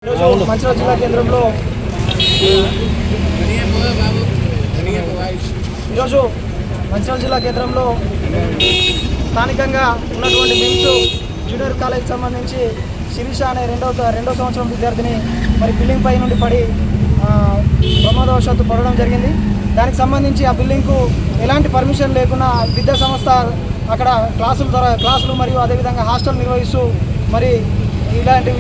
మంచిర్యాల జిల్లా కేంద్రంలో ఈరోజు మంచిర్యాల జిల్లా కేంద్రంలో స్థానికంగా ఉన్నటువంటి మిమ్స్ జూనియర్ కాలేజీకి సంబంధించి శిరీష అనే రెండో సంవత్సరం విద్యార్థిని మరి బిల్డింగ్ పై నుండి పడి ప్రమాదవశాత్తు పడడం జరిగింది. దానికి సంబంధించి ఆ బిల్డింగ్కు ఎలాంటి పర్మిషన్ లేకుండా విద్యా సంస్థ అక్కడ క్లాసులు మరియు అదేవిధంగా హాస్టల్ నిర్వహిస్తూ మరి ఇలాంటి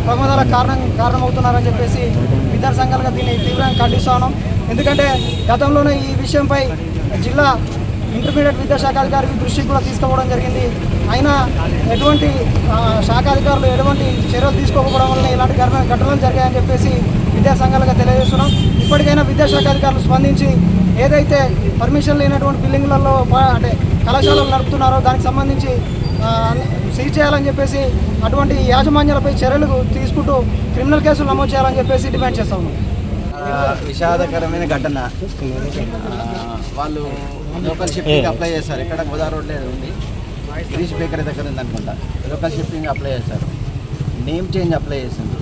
ప్రమాదాలకు కారణమవుతున్నారని చెప్పేసి విద్యార్థి సంఘాలుగా దీన్ని తీవ్రంగా ఖండిస్తూ ఉన్నాం. ఎందుకంటే గతంలోనే ఈ విషయంపై జిల్లా ఇంటర్మీడియట్ విద్యాశాఖాధికారికి దృష్టికి కూడా తీసుకుపోవడం జరిగింది. అయినా ఎటువంటి శాఖాధికారులు ఎటువంటి చర్యలు తీసుకోకపోవడం వల్ల ఇలాంటి ఘటనలు జరిగాయని చెప్పేసి విద్యా సంఘాలుగా తెలియజేస్తున్నాం. ఇప్పటికైనా విద్యాశాఖాధికారులు స్పందించి ఏదైతే పర్మిషన్ లేనటువంటి బిల్డింగ్లలో అంటే కళాశాలలు నడుపుతున్నారో దానికి సంబంధించి సీజ్ చేయాలని చెప్పేసి అటువంటి యాజమాన్యాలపై చర్యలు తీసుకుంటూ క్రిమినల్ కేసులు నమోదు చేయాలని చెప్పేసి డిమాండ్ చేస్తా ఉన్నాం. విషాదకరమైన ఘటన. వాళ్ళు లోకల్ షిఫ్టింగ్ అప్లై చేస్తారు. ఇక్కడ గోదావరి రోడ్లో ఉంది, గిరీష్ బేకరీ దగ్గర ఉంది అనుకుంటా. లోకల్ షిఫ్టింగ్ అప్లై చేస్తారు, నేమ్ చేంజ్ అప్లై చేసింది.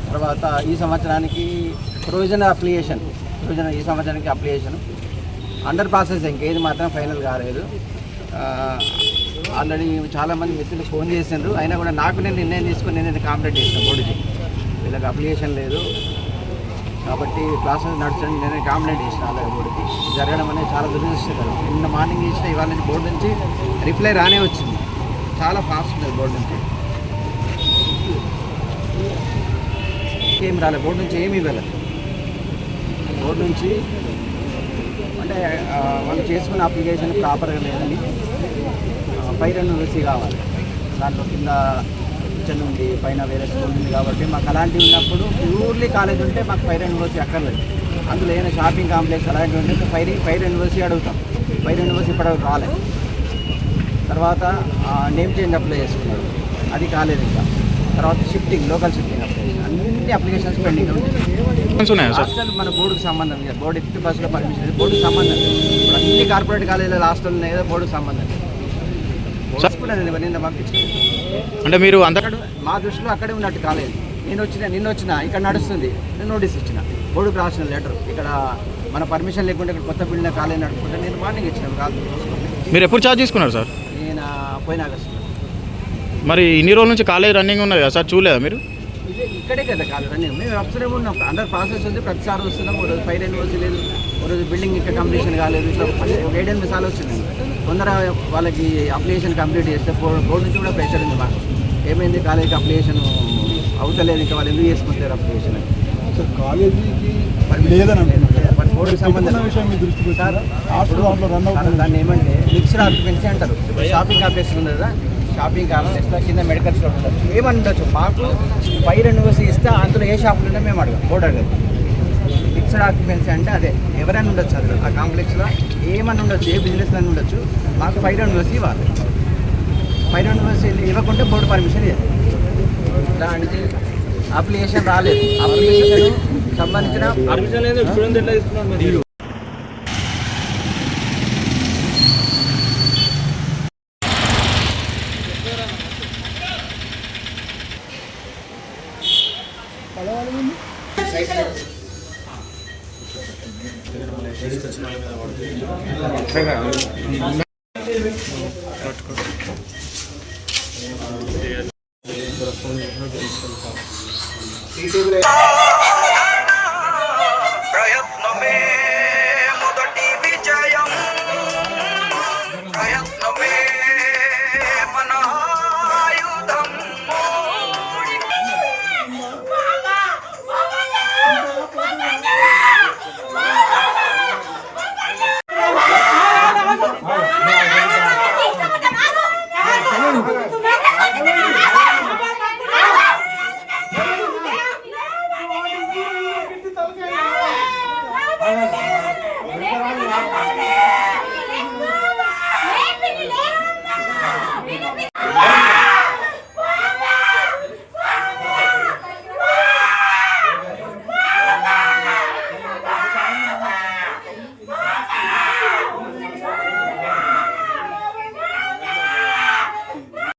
తర్వాత ఈ సంవత్సరానికి ప్రొవిజనల్ అప్లికేషన్ ఈ సంవత్సరానికి అప్లికేషన్ అండర్ ప్రాసెస్, ఇంకేది మాత్రం ఫైనల్ కాలేదు. ఆల్రెడీ చాలామంది మిత్రులు ఫోన్ చేసిండ్రు, అయినా కూడా నాకు నేను నిర్ణయం తీసుకొని నేను కాంప్లీట్ చేసిన బోర్డుకి. వీళ్ళకి అప్లికేషన్ లేదు కాబట్టి ప్రాసెస్ నడుచండి నేను కాంప్లైంట్ చేసిన అలాగే బోర్డుకి. జరగడం అనేది చాలా దురదృష్టకరం. నిన్న మార్నింగ్ చేసిన ఇవాళ నుంచి బోర్డు నుంచి రిప్లై రానే వచ్చింది. చాలా ఫాస్ట్ ఉంది బోర్డు నుంచి, ఏం రాలేదు బోర్డు నుంచి, ఏమి ఇవ్వలేదు బోర్డు నుంచి. అంటే వాళ్ళు చేసుకున్న అప్లికేషన్ ప్రాపర్గా లేదని పైన యూనివర్సిటీ కావాలి. దాంట్లో కింద కిచెన్ ఉంది, పైన వేరే స్కూల్ ఉంది కాబట్టి మాకు అలాంటివి ఉన్నప్పుడు ప్యూర్లీ కాలేజ్ ఉంటే మాకు పైన యూనివర్సిటీ అక్కర్లేదు. అందులో ఏదైనా షాపింగ్ కాంప్లెక్స్ అలాంటివి ఉంటే పైన యూనివర్సిటీ అడుగుతాం. పైన యూనివర్సిటీ ఇప్పటివరకు రాలేదు. తర్వాత నేమ్ చేంజ్ అప్లై చేసుకున్నారు, అది కాలేదు ఇంకా. తర్వాత షిఫ్టింగ్, లోకల్ షిఫ్టింగ్ అప్లికేషన్, అన్ని అప్లికేషన్స్ పెండింగ్ ఉంది. హాస్టల్ మన బోర్డుకు సంబంధం లేదు. బోర్డు ఎట్టి బస్సులో పర్మిషన్ లేదు, బోర్డుకు సంబంధం లేదు. ఇప్పుడు అన్ని కార్పొరేట్ కాలేజీలో హాస్టల్ ఉన్నాయి కదా, బోర్డుకు సంబంధం లేదు. నిన్న పంపించాను. అంటే మీరు మా దృష్టిలో అక్కడే ఉన్నట్టు కాలేదు. నిన్న వచ్చిన ఇక్కడ నడుస్తుంది, నేను నోటీస్ ఇచ్చిన, బోర్డుకు రాసిన లెటర్. ఇక్కడ మన పర్మిషన్ లేకుండా ఇక్కడ కొత్త బిల్డింగ్ కాలేజ్ నడుపుకుంటే నేను మార్నింగ్ ఇచ్చిన రాదు. మీరు ఎప్పుడు ఛార్జ్ తీసుకున్నారు సార్? నేను పోయిన ఆగస్టు. మరి ఇన్ని రోజుల నుంచి కాలేజ్ రన్నింగ్ ఉన్నది కదా సార్, చూడలేదా మీరు? ఇక్కడే కదా కాలేజ్ రన్నింగ్, మేము వస్తూనే ఉన్నాం. అండర్ ప్రాసెస్ ఉంది, ప్రతిసారి వస్తున్నాం. ఓ రోజు ఫైర్ యూనివర్సిటీ లేదు, ఓ రోజు బిల్డింగ్ ఇంకా కంప్లీషన్ కాలేదు. ఇట్లా 7-8 సార్లు వచ్చింది. తొందర వాళ్ళకి అప్లికేషన్ కంప్లీట్ చేస్తే బోర్డు నుంచి కూడా ప్రెషర్ ఉంది మాకు. ఏమైంది కాలేజీకి అప్లికేషన్ అవుతలేదు, ఇంకా వాళ్ళు ఎందుకు చేసుకుంటారు అప్లికేషన్ అని. కాలేజీకి లేదని బోర్డుకి సంబంధం దాన్ని ఏమంటే మిక్స్డ్ ఆక్యుపెన్సీ అంటారు. షాపింగ్ కాంప్లెక్స్ ఉంది కదా, షాపింగ్ కాంప్లెక్స్లో కింద మెడికల్ స్టోర్ ఉండొచ్చు, ఏమని ఉండొచ్చు. మాకు పైన యూనివర్సిటీ ఇస్తే అందులో ఏ షాపులు ఉన్నా మేము అడగం, బోర్డు అడగదు. మిక్స్డ్ ఆక్యుపెన్సీ అంటే అదే, ఎవరైనా ఉండొచ్చు అందులో. ఆ కాంప్లెక్స్లో ఏమన్నా ఉండొచ్చు, ఏ బిజినెస్ అని ఉండొచ్చు. మాకు పైన యూనివర్సిటీ ఇవ్వాలి. పైన యూనివర్సిటీ ఇవ్వకుంటే బోర్డు పర్మిషన్ ఇవ్వాలి. దానికి అప్లికేషన్ రాలేదు. అప్లికేషన్ సంబంధించిన